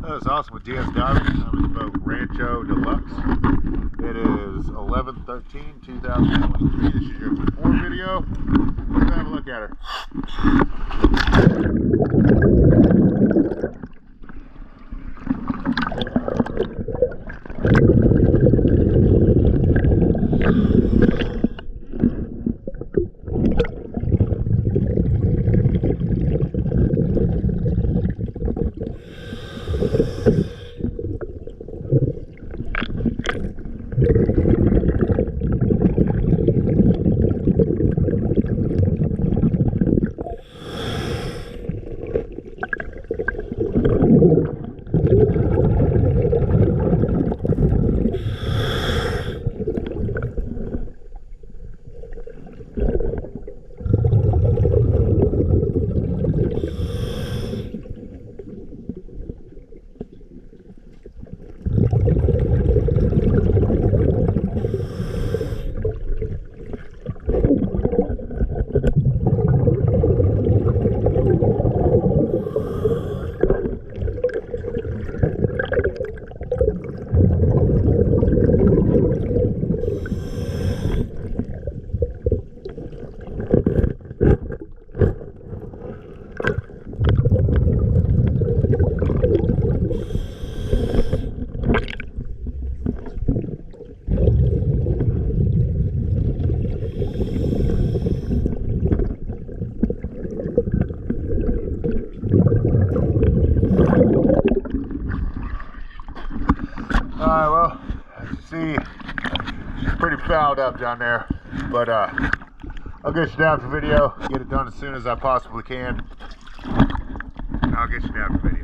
That is awesome with DS Diving. I'm in the boat Rancho Deluxe. It is 11/13/2023. This is your before video. Let's have a look at her. Alright, well, as you see, she's pretty fouled up down there, but I'll get you down for video, get it done as soon as I possibly can. I'll get you down for video.